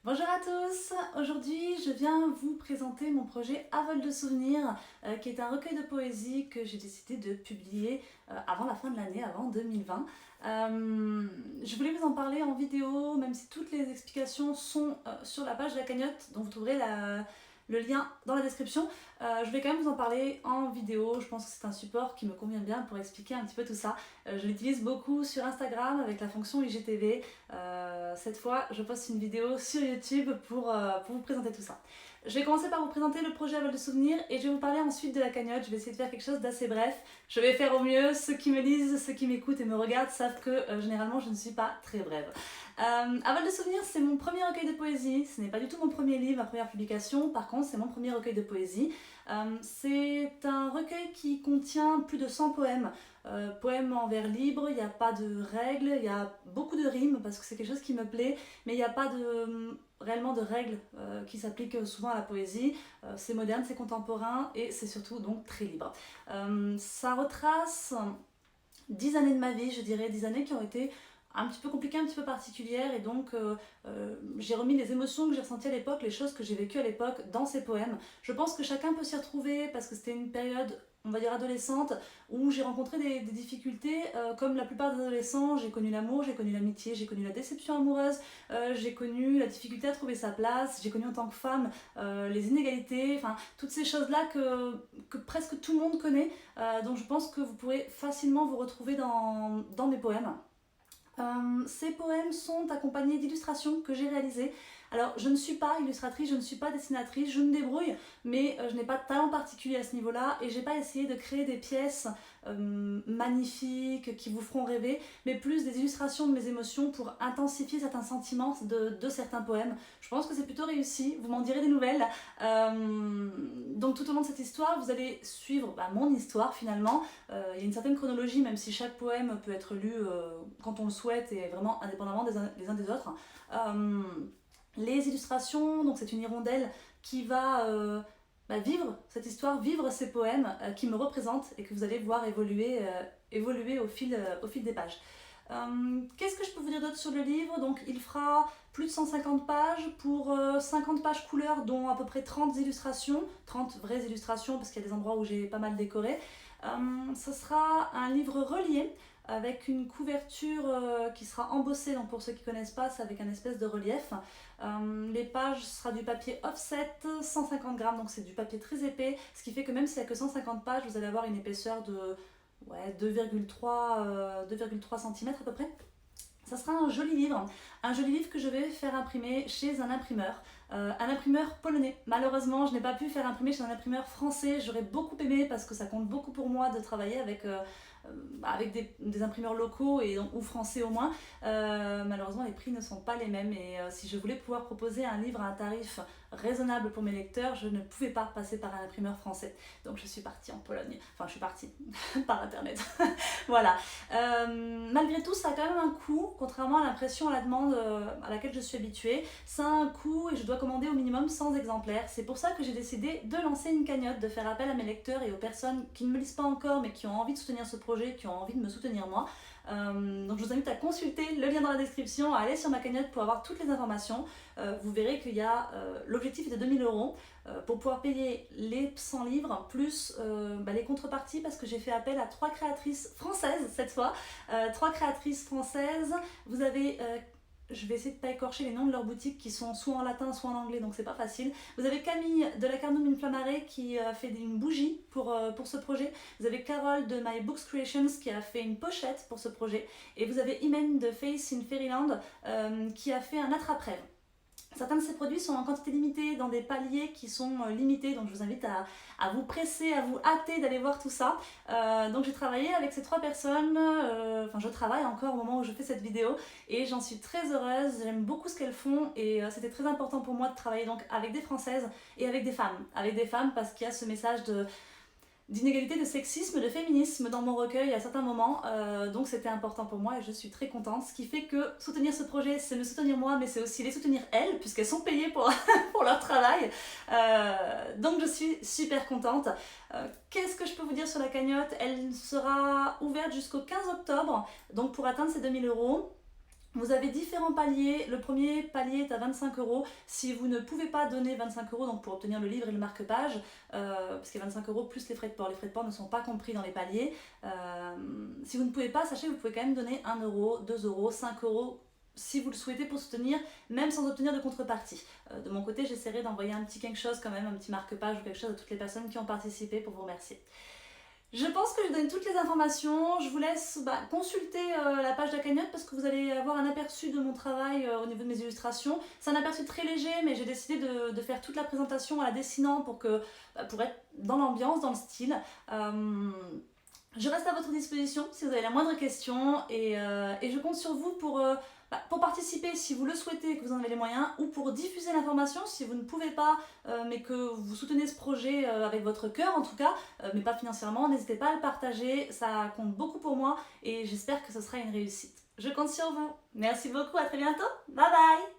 Bonjour à tous, aujourd'hui je viens vous présenter mon projet À vol de souvenirs qui est un recueil de poésie que j'ai décidé de publier avant la fin de l'année, avant 2020. Je voulais vous en parler en vidéo, même si toutes les explications sont sur la page de la cagnotte, dont vous trouverez le lien dans la description. Je vais quand même vous en parler en vidéo, je pense que c'est un support qui me convient bien pour expliquer un petit peu tout ça. Je l'utilise beaucoup sur Instagram avec la fonction IGTV. Cette fois, je poste une vidéo sur YouTube pour vous présenter tout ça. Je vais commencer par vous présenter le projet À vol de souvenirs et je vais vous parler ensuite de la cagnotte. Je vais essayer de faire quelque chose d'assez bref. Je vais faire au mieux. Ceux qui me lisent, ceux qui m'écoutent et me regardent savent que généralement je ne suis pas très brève. À vol de souvenirs, c'est mon premier recueil de poésie. Ce n'est pas du tout mon premier livre, ma première publication. Par contre, c'est mon premier recueil de poésie. C'est un recueil qui contient plus de 100 poèmes. Poèmes en vers libre, il n'y a pas de règles, il y a beaucoup de rimes parce que c'est quelque chose qui me plaît, mais il n'y a pas réellement de règles qui s'appliquent souvent à la poésie. C'est moderne, c'est contemporain et c'est surtout donc très libre. Ça retrace 10 années de ma vie, je dirais, 10 années qui ont été un petit peu compliquées, un petit peu particulières, et donc j'ai remis les émotions que j'ai ressenties à l'époque, les choses que j'ai vécues à l'époque dans ces poèmes. Je pense que chacun peut s'y retrouver parce que c'était une période, on va dire adolescente, où j'ai rencontré des difficultés. Comme la plupart des adolescents, j'ai connu l'amour, j'ai connu l'amitié, j'ai connu la déception amoureuse, j'ai connu la difficulté à trouver sa place, j'ai connu en tant que femme les inégalités, enfin toutes ces choses-là que presque tout le monde connaît. Donc je pense que vous pourrez facilement vous retrouver dans mes poèmes. Ces poèmes sont accompagnés d'illustrations que j'ai réalisées. Alors, je ne suis pas illustratrice, je ne suis pas dessinatrice, je me débrouille, mais je n'ai pas de talent particulier à ce niveau-là et j'ai pas essayé de créer des pièces magnifiques qui vous feront rêver, mais plus des illustrations de mes émotions pour intensifier certains sentiments de certains poèmes. Je pense que c'est plutôt réussi, vous m'en direz des nouvelles. Donc, tout au long de cette histoire, vous allez suivre mon histoire finalement. Il y a une certaine chronologie, même si chaque poème peut être lu quand on le souhaite et vraiment indépendamment les uns des autres. Les illustrations, donc c'est une hirondelle qui va vivre cette histoire, vivre ces poèmes qui me représentent et que vous allez voir évoluer au fil des pages. Qu'est-ce que je peux vous dire d'autre sur le livre? Donc il fera plus de 150 pages pour 50 pages couleurs, dont à peu près 30 illustrations, 30 vraies illustrations parce qu'il y a des endroits où j'ai pas mal décoré. Ce sera un livre relié avec une couverture qui sera embossée, donc pour ceux qui ne connaissent pas, c'est avec un espèce de relief. Les pages sera du papier offset, 150 grammes, donc c'est du papier très épais, ce qui fait que même s'il n'y a que 150 pages, vous allez avoir une épaisseur de 2,3 cm à peu près. Ça sera un joli livre que je vais faire imprimer chez un imprimeur polonais. Malheureusement, je n'ai pas pu faire imprimer chez un imprimeur français. J'aurais beaucoup aimé parce que ça compte beaucoup pour moi de travailler avec des imprimeurs locaux ou français au moins. Malheureusement, les prix ne sont pas les mêmes et si je voulais pouvoir proposer un livre à un tarif raisonnable pour mes lecteurs, je ne pouvais pas passer par un imprimeur français. Donc je suis partie en Pologne. Enfin, je suis partie par internet. Voilà. Malgré tout, ça a quand même un coût, contrairement à l'impression à la demande à laquelle je suis habituée. Ça a un coût et je dois commander au minimum 100 exemplaires. C'est pour ça que j'ai décidé de lancer une cagnotte, de faire appel à mes lecteurs et aux personnes qui ne me lisent pas encore mais qui ont envie de soutenir ce projet, qui ont envie de me soutenir moi. Donc je vous invite à consulter le lien dans la description, à aller sur ma cagnotte pour avoir toutes les informations. Vous verrez qu'il y a l'objectif est de 2000 euros pour pouvoir payer les 100 livres plus les contreparties parce que j'ai fait appel à 3 créatrices françaises cette fois. 3 créatrices françaises. Vous avez je vais essayer de ne pas écorcher les noms de leurs boutiques qui sont soit en latin soit en anglais, donc c'est pas facile. Vous avez Camille de la Carnum Inflammare qui a fait une bougie pour ce projet. Vous avez Carole de My Books Creations qui a fait une pochette pour ce projet. Et vous avez Imen de Face in Fairyland qui a fait un attrape-rêve. Certains de ces produits sont en quantité limitée dans des paliers qui sont limités, donc je vous invite à vous presser, à vous hâter d'aller voir tout ça. Donc j'ai travaillé avec ces 3 personnes, je travaille encore au moment où je fais cette vidéo et j'en suis très heureuse, j'aime beaucoup ce qu'elles font et c'était très important pour moi de travailler donc avec des Françaises et avec des femmes parce qu'il y a ce message d'inégalité, de sexisme, de féminisme dans mon recueil à certains moments, donc c'était important pour moi et je suis très contente, ce qui fait que soutenir ce projet c'est me soutenir moi mais c'est aussi les soutenir elles puisqu'elles sont payées pour, pour leur travail, donc je suis super contente. Qu'est-ce que je peux vous dire sur la cagnotte? Elle sera ouverte jusqu'au 15 octobre, donc pour atteindre ces 2000 euros. Vous avez différents paliers. Le premier palier est à 25 euros. Si vous ne pouvez pas donner 25 euros donc pour obtenir le livre et le marque-page, parce qu'il y a 25 euros plus les frais de port. Les frais de port ne sont pas compris dans les paliers. Si vous ne pouvez pas, sachez que vous pouvez quand même donner 1 euro, 2 euros, 5 euros si vous le souhaitez pour soutenir, même sans obtenir de contrepartie. De mon côté, j'essaierai d'envoyer un petit quelque chose quand même, un petit marque-page ou quelque chose à toutes les personnes qui ont participé pour vous remercier. Je pense que je donne toutes les informations. Je vous laisse consulter la page de la cagnotte parce que vous allez avoir un aperçu de mon travail au niveau de mes illustrations. C'est un aperçu très léger, mais j'ai décidé de faire toute la présentation à la dessinant pour être dans l'ambiance, dans le style. Je reste à votre disposition si vous avez la moindre question et je compte sur vous pour participer si vous le souhaitez et que vous en avez les moyens, ou pour diffuser l'information si vous ne pouvez pas mais que vous soutenez ce projet avec votre cœur en tout cas, mais pas financièrement. N'hésitez pas à le partager, ça compte beaucoup pour moi et j'espère que ce sera une réussite. Je compte sur vous. Merci beaucoup, à très bientôt, bye bye.